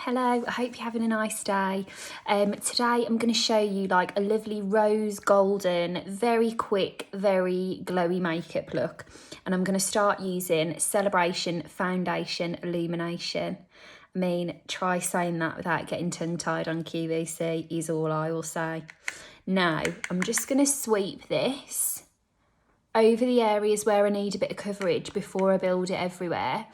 Hello, I hope you're having a nice day. Today I'm going to show you like a lovely rose golden, very quick, very glowy makeup look. And I'm going to start using Celebration Foundation Illumination. I mean, try saying that without getting tongue-tied on QVC is all I will say. Now, I'm just going to sweep this over the areas where I need a bit of coverage before I build it everywhere.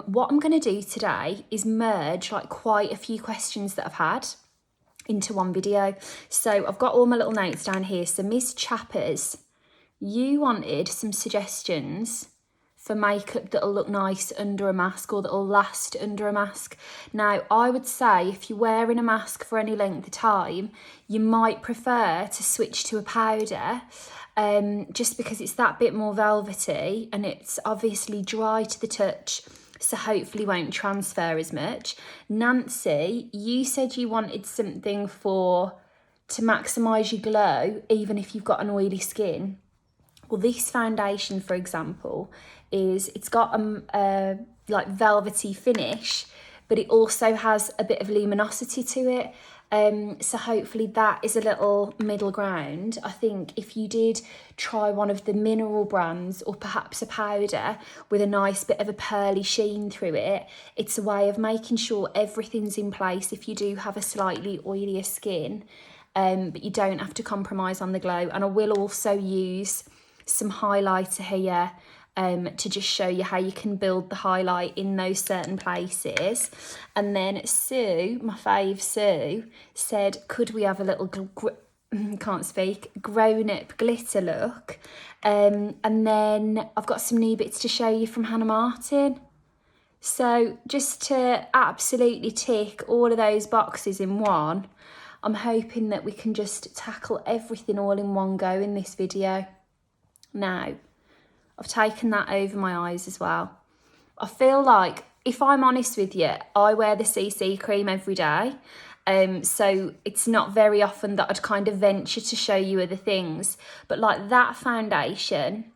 What I'm going to do today is merge like quite a few questions that I've had into one video. So I've got all my little notes down here. So Ms. Chappers, you wanted some suggestions for makeup that'll look nice under a mask or that'll last under a mask. Now, I would say if you're wearing a mask for any length of time, you might prefer to switch to a powder, just because it's that bit more velvety and it's obviously dry to the touch, so hopefully won't transfer as much. Nancy, you said you wanted something to maximise your glow, even if you've got an oily skin. Well, this foundation, for example, it's got a like velvety finish, but it also has a bit of luminosity to it. So hopefully that is a little middle ground. I think if you did try one of the mineral brands or perhaps a powder with a nice bit of a pearly sheen through it, it's a way of making sure everything's in place if you do have a slightly oilier skin, but you don't have to compromise on the glow. And I will also use some highlighter here to just show you how you can build the highlight in those certain places. And then Sue, my fave Sue, said, could we have a little grown-up glitter look? And then I've got some new bits to show you from Hannah Martin. So just to absolutely tick all of those boxes in one, I'm hoping that we can just tackle everything all in one go in this video. Now, I've taken that over my eyes as well. I feel like, if I'm honest with you, I wear the CC cream every day. So it's not very often that I'd kind of venture to show you other things. But like that foundation,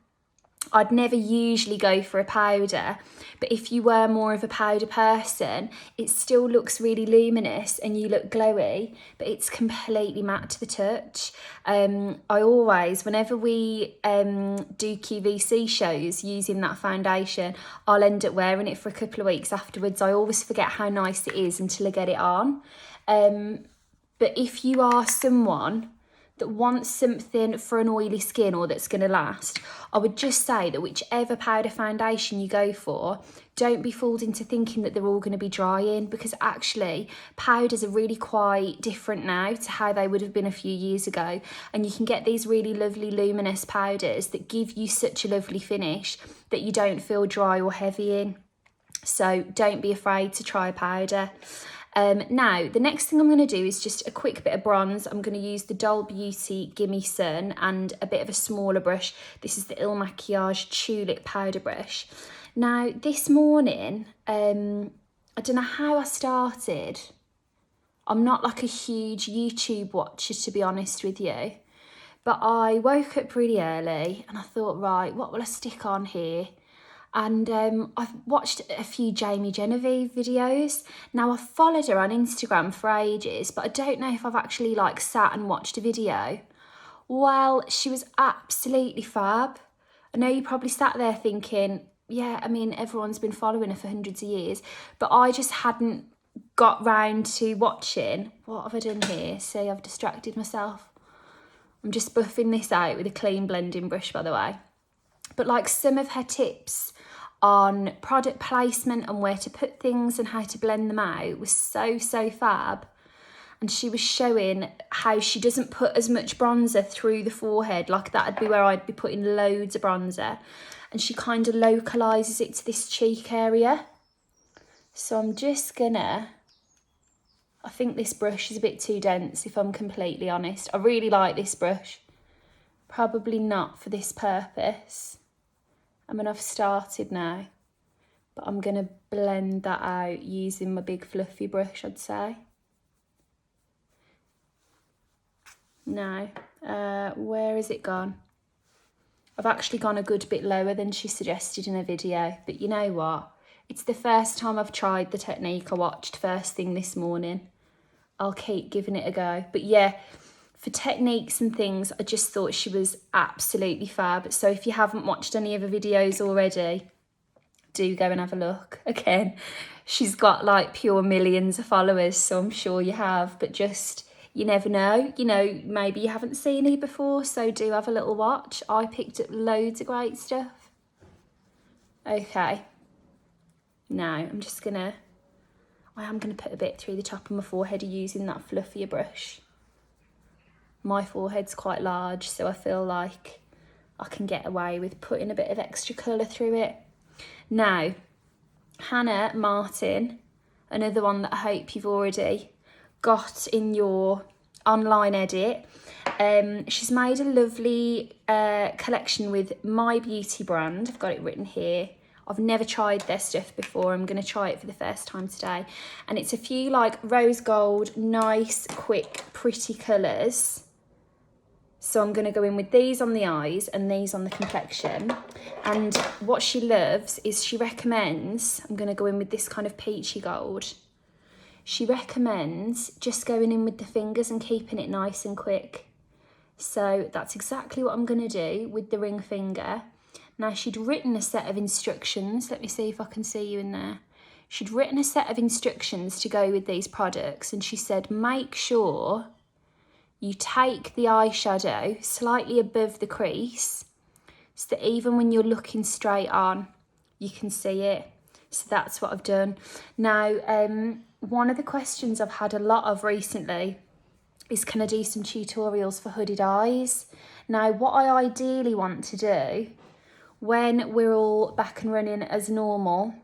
I'd never usually go for a powder, but if you were more of a powder person, it still looks really luminous and you look glowy, but it's completely matte to the touch. I always, whenever we do QVC shows using that foundation, I'll end up wearing it for a couple of weeks afterwards. I always forget how nice it is until I get it on. But if you are someone that wants something for an oily skin or that's going to last, I would just say that whichever powder foundation you go for, don't be fooled into thinking that they're all going to be drying, because actually powders are really quite different now to how they would have been a few years ago, and you can get these really lovely luminous powders that give you such a lovely finish that you don't feel dry or heavy in. So don't be afraid to try a powder. Now, the next thing I'm going to do is just a quick bit of bronze. I'm going to use the Doll Beauty Gimme Sun and a bit of a smaller brush. This is the Il Makiage Tulip powder brush. Now, this morning, I don't know how I started. I'm not like a huge YouTube watcher, to be honest with you. But I woke up really early and I thought, right, what will I stick on here? And I've watched a few Genevieve videos. Now, I've followed her on Instagram for ages, but I don't know if I've actually like sat and watched a video. Well, she was absolutely fab. I know you probably sat there thinking, yeah, I mean, everyone's been following her for hundreds of years, but I just hadn't got round to watching. What have I done here? See, I've distracted myself. I'm just buffing this out with a clean blending brush, by the way. But like some of her tips on product placement and where to put things and how to blend them out was so fab. And she was showing how she doesn't put as much bronzer through the forehead. Like that'd be where I'd be putting loads of bronzer. And she kind of localises it to this cheek area. So I'm just gonna, I think this brush is a bit too dense, if I'm completely honest. I really like this brush. Probably not for this purpose. I mean, I've started now, but I'm going to blend that out using my big fluffy brush, I'd say. Now, where has it gone? I've actually gone a good bit lower than she suggested in a video, but you know what? It's the first time I've tried the technique I watched first thing this morning. I'll keep giving it a go. But yeah, for techniques and things, I just thought she was absolutely fab. So if you haven't watched any of her videos already, do go and have a look. Again, she's got like pure millions of followers, so I'm sure you have, but just, you never know, you know, maybe you haven't seen her before, so do have a little watch. I picked up loads of great stuff. Okay, now I am gonna put a bit through the top of my forehead using that fluffier brush. My forehead's quite large, so I feel like I can get away with putting a bit of extra colour through it. Now, Hannah Martin, another one that I hope you've already got in your online edit. She's made a lovely collection with My Beauty brand. I've got it written here. I've never tried their stuff before. I'm going to try it for the first time today. And it's a few like rose gold, nice, quick, pretty colours. So I'm going to go in with these on the eyes and these on the complexion. And what she loves is she recommends, I'm going to go in with this kind of peachy gold. She recommends just going in with the fingers and keeping it nice and quick. So that's exactly what I'm going to do with the ring finger. Now, she'd written a set of instructions. Let me see if I can see you in there. She'd written a set of instructions to go with these products, and she said, make sure you take the eyeshadow slightly above the crease so that even when you're looking straight on, you can see it. So that's what I've done. Now, one of the questions I've had a lot of recently is, can I do some tutorials for hooded eyes? Now, what I ideally want to do when we're all back and running as normal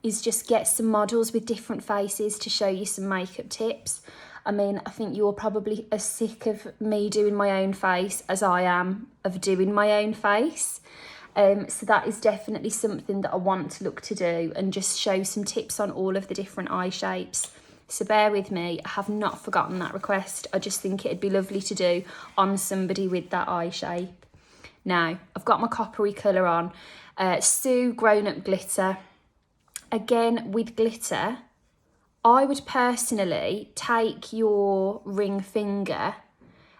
is just get some models with different faces to show you some makeup tips. I mean, I think you're probably as sick of me doing my own face as I am of doing my own face. So that is definitely something that I want to look to do and just show some tips on all of the different eye shapes. So bear with me, I have not forgotten that request. I just think it'd be lovely to do on somebody with that eye shape. Now, I've got my coppery colour on. Sue Grown Up Glitter. Again, with glitter, I would personally take your ring finger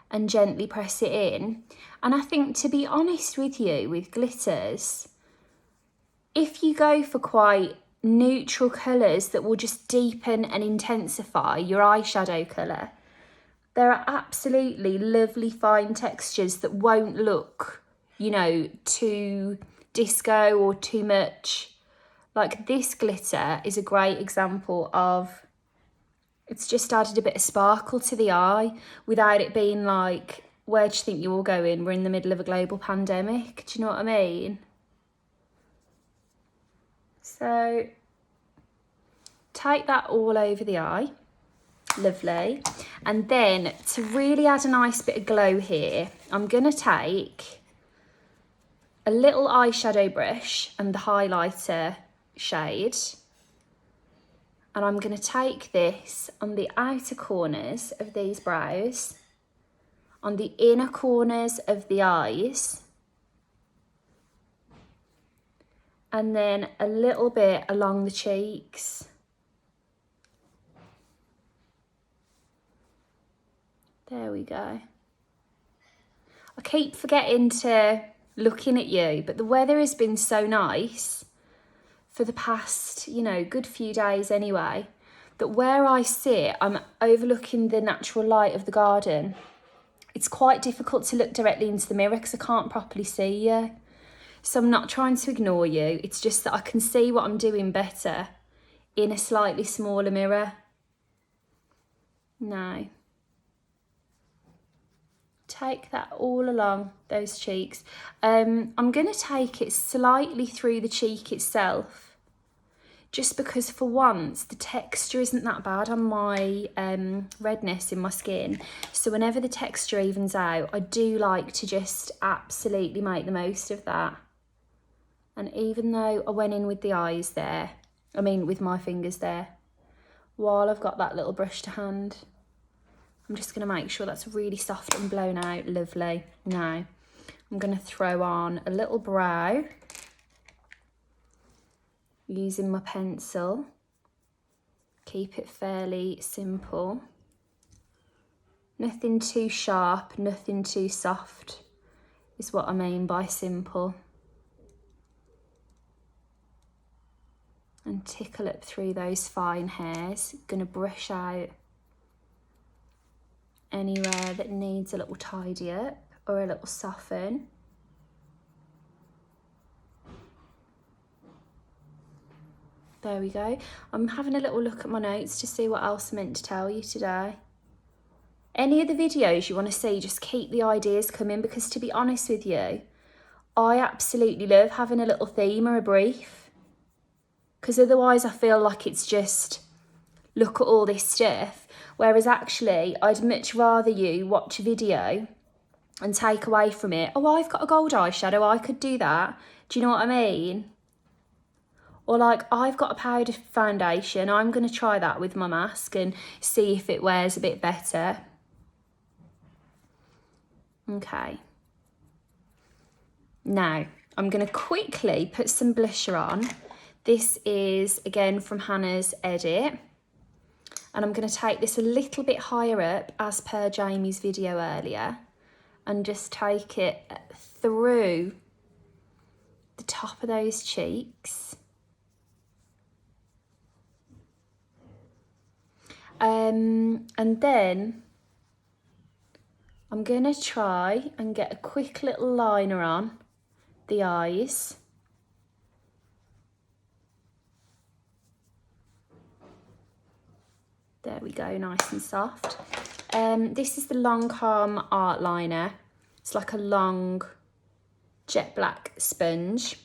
and gently press it in. And I think, to be honest with you, with glitters, if you go for quite neutral colours that will just deepen and intensify your eyeshadow colour, there are absolutely lovely fine textures that won't look, you know, too disco or too much. Like this glitter is a great example of, it's just added a bit of sparkle to the eye without it being like, where do you think you're going? We're in the middle of a global pandemic. Do you know what I mean? So take that all over the eye. Lovely. And then to really add a nice bit of glow here, I'm going to take a little eyeshadow brush and the highlighter shade. And I'm going to take this on the outer corners of these brows, on the inner corners of the eyes, and then a little bit along the cheeks. There we go. I keep forgetting to looking at you, but the weather has been so nice for the past, you know, good few days anyway, that where I sit, I'm overlooking the natural light of the garden. It's quite difficult to look directly into the mirror because I can't properly see you. So I'm not trying to ignore you. It's just that I can see what I'm doing better in a slightly smaller mirror. Now, take that all along those cheeks. I'm going to take it slightly through the cheek itself, just because for once the texture isn't that bad on my redness in my skin. So whenever the texture evens out, I do like to just absolutely make the most of that. And even though I went in with the eyes there, I mean with my fingers there, while I've got that little brush to hand, I'm just going to make sure that's really soft and blown out. Lovely. Now, I'm going to throw on a little brow. using my pencil. Keep it fairly simple. Nothing too sharp, nothing too soft is what I mean by simple. And tickle up through those fine hairs. Gonna brush out anywhere that needs a little tidy up or a little soften. There we go. I'm having a little look at my notes to see what else I meant to tell you today. Any of the videos you want to see, just keep the ideas coming, because to be honest with you, I absolutely love having a little theme or a brief. Because otherwise I feel like it's just, look at all this stuff. Whereas actually, I'd much rather you watch a video and take away from it, oh, I've got a gold eyeshadow, I could do that. Do you know what I mean? Or like, I've got a powder foundation, I'm going to try that with my mask and see if it wears a bit better. Okay. Now, I'm going to quickly put some blusher on. This is, again, from Hannah's edit. And I'm going to take this a little bit higher up, as per Jamie's video earlier, and just take it through the top of those cheeks. And then I'm going to try and get a quick little liner on the eyes. There we go, nice and soft. This is the Lancome Artliner. It's like a long jet black sponge.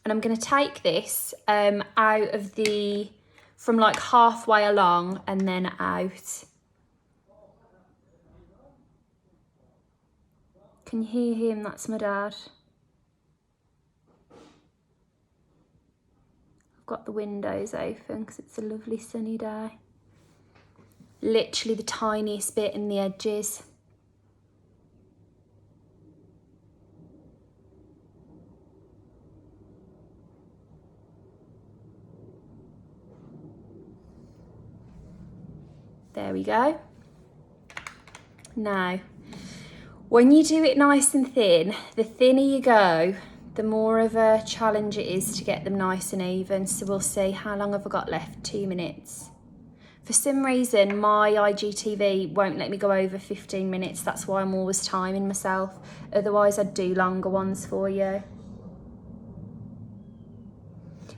And I'm going to take this out of the, from like halfway along and then out. Can you hear him? That's my dad. I've got the windows open because it's a lovely sunny day. Literally the tiniest bit in the edges. There we go. Now, when you do it nice and thin, the thinner you go, the more of a challenge it is to get them nice and even. So we'll see, how long have I got left? 2 minutes. For some reason, my IGTV won't let me go over 15 minutes. That's why I'm always timing myself. Otherwise, I'd do longer ones for you.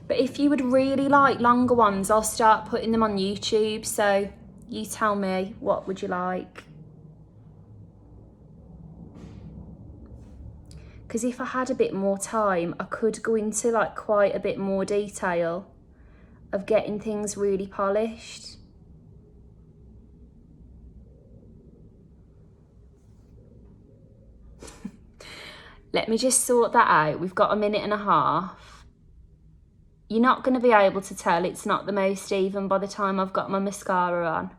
But if you would really like longer ones, I'll start putting them on YouTube. So you tell me, what would you like? Because if I had a bit more time, I could go into like quite a bit more detail of getting things really polished. Let me just sort that out. We've got 1.5 minutes. You're not going to be able to tell it's not the most even by the time I've got my mascara on.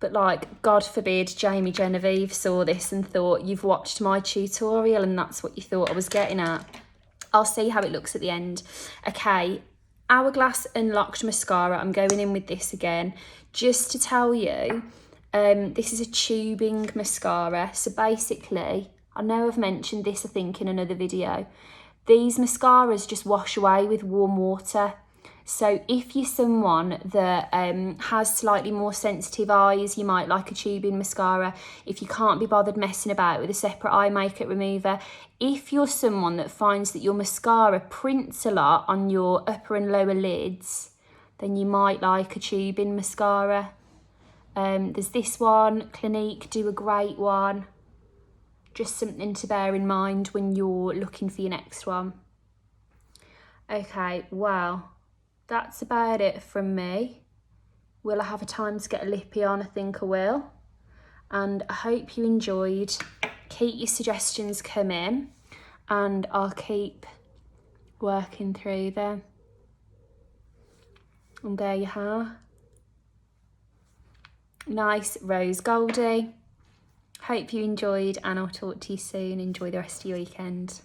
But like, God forbid, Genevieve saw this and thought, you've watched my tutorial and that's what you thought I was getting at. I'll see how it looks at the end. Okay, Hourglass Unlocked Mascara. I'm going in with this again. Just to tell you, this is a tubing mascara. So basically, I know I've mentioned this, I think, in another video. These mascaras just wash away with warm water. So if you're someone that has slightly more sensitive eyes, you might like a tubing mascara. If you can't be bothered messing about with a separate eye makeup remover. If you're someone that finds that your mascara prints a lot on your upper and lower lids, then you might like a tubing mascara. There's this one, Clinique do a great one. Just something to bear in mind when you're looking for your next one. Okay, well, that's about it from me. Will I have a time to get a lippy on? I think I will. And I hope you enjoyed. Keep your suggestions coming and I'll keep working through them. And there you are. Nice rose goldy. Hope you enjoyed and I'll talk to you soon. Enjoy the rest of your weekend.